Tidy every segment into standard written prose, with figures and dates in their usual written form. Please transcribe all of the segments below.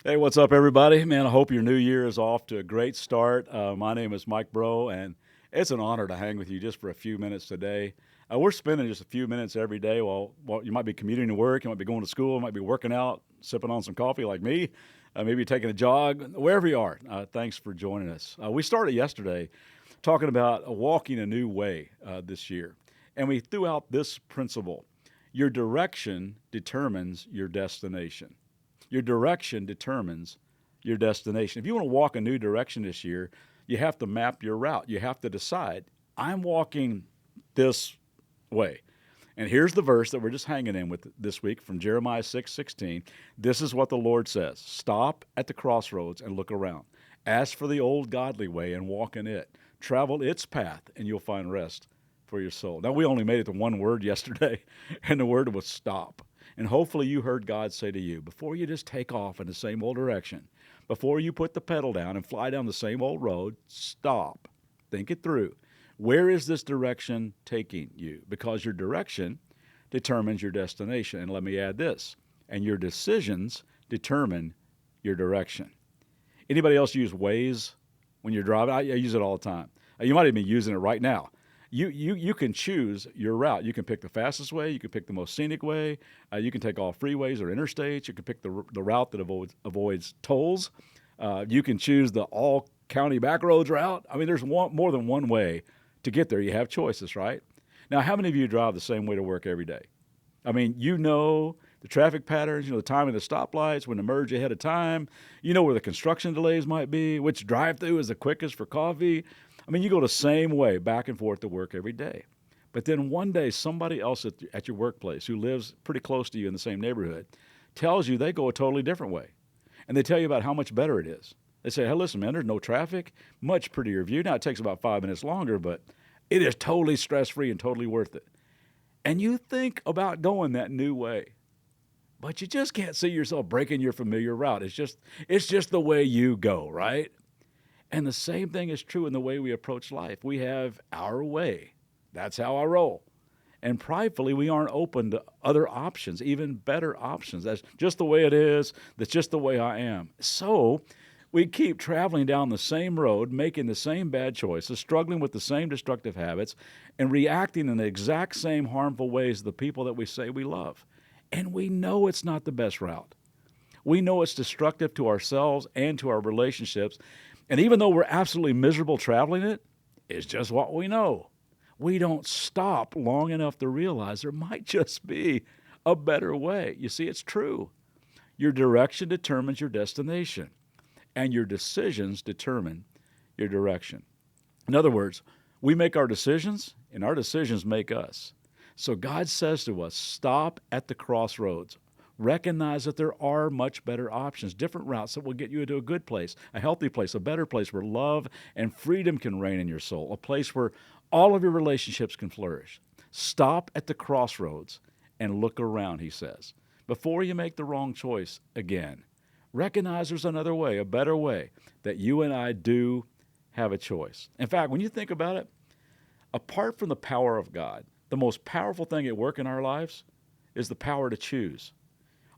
Hey, what's up, everybody? Man, I hope your new year is off to a great start. My name is Mike Bro, and it's an honor to hang with you just for a few minutes today. We're spending just a few minutes every day while you might be commuting to work, you might be going to school, you might be working out, sipping on some coffee like me, maybe taking a jog, wherever you are. Thanks for joining us. We started yesterday talking about walking a new way this year, and we threw out this principle: your direction determines your destination. Your direction determines your destination. If you want to walk a new direction this year, you have to map your route. You have to decide, I'm walking this way. And here's the verse that we're just hanging in with this week from Jeremiah 6:16. This is what the Lord says: Stop at the crossroads and look around. Ask for the old godly way and walk in it. Travel its path, and you'll find rest for your soul. Now, we only made it to one word yesterday, and the word was stop. And hopefully you heard God say to you, before you just take off in the same old direction, before you put the pedal down and fly down the same old road, stop. Think it through. Where is this direction taking you? Because your direction determines your destination. And let me add this: and your decisions determine your direction. Anybody else use Waze when you're driving? I use it all the time. You might even be using it right now. You can choose your route. You can pick the fastest way. You can pick the most scenic way. You can take all freeways or interstates. You can pick the route that avoids tolls. You can choose the all county back roads route. I mean, there's more than one way to get there. You have choices, right? Now, how many of you drive the same way to work every day? I mean, you know the traffic patterns, you know the timing of the stoplights, when to merge ahead of time. You know where the construction delays might be, which drive-through is the quickest for coffee. I mean, you go the same way back and forth to work every day. But then one day, somebody else at your workplace who lives pretty close to you in the same neighborhood tells you they go a totally different way. And they tell you about how much better it is. They say, hey, listen, man, there's no traffic, much prettier view. Now, it takes about 5 minutes longer, but it is totally stress-free and totally worth it. And you think about going that new way, but you just can't see yourself breaking your familiar route. It's just the way you go, right? And the same thing is true in the way we approach life. We have our way. That's how I roll. And pridefully, we aren't open to other options, even better options. That's just the way it is. That's just the way I am. So we keep traveling down the same road, making the same bad choices, struggling with the same destructive habits, and reacting in the exact same harmful ways to the people that we say we love. And we know it's not the best route. We know it's destructive to ourselves and to our relationships. And even though we're absolutely miserable traveling it, it's just what we know. We don't stop long enough to realize there might just be a better way. You see, it's true. Your direction determines your destination, and your decisions determine your direction. In other words, we make our decisions, and our decisions make us. So God says to us, stop at the crossroads. Recognize that there are much better options, different routes that will get you into a good place, a healthy place, a better place where love and freedom can reign in your soul, a place where all of your relationships can flourish. Stop at the crossroads and look around, he says, before you make the wrong choice again. Recognize there's another way, a better way, that you and I do have a choice. In fact, when you think about it, apart from the power of God, the most powerful thing at work in our lives is the power to choose.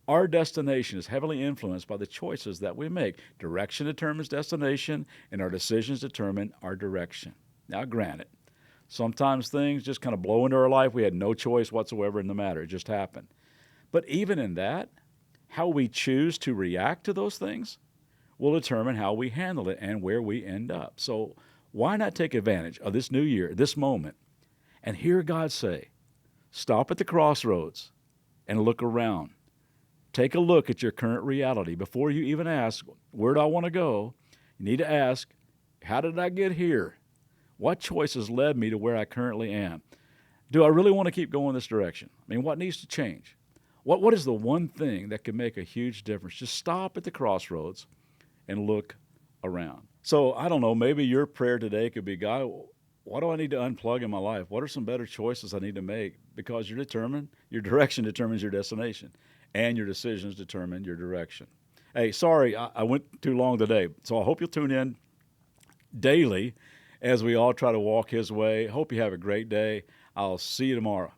Our destination is heavily influenced by the choices that we make. Direction determines destination, and our decisions determine our direction. Now, granted, sometimes things just kind of blow into our life. We had no choice whatsoever in the matter. It just happened. But even in that, how we choose to react to those things will determine how we handle it and where we end up. So why not take advantage of this new year, this moment, and hear God say, stop at the crossroads and look around. Take a look at your current reality. Before you even ask, where do I want to go? You need to ask, how did I get here? What choices led me to where I currently am? Do I really want to keep going this direction? I mean, what needs to change? What is the one thing that can make a huge difference? Just stop at the crossroads and look around. So I don't know, maybe your prayer today could be, God, what do I need to unplug in my life? What are some better choices I need to make? Because you're determined, your direction determines your destination, and your decisions determine your direction. Hey, sorry, I went too long today, so I hope you'll tune in daily as we all try to walk his way. Hope you have a great day. I'll see you tomorrow.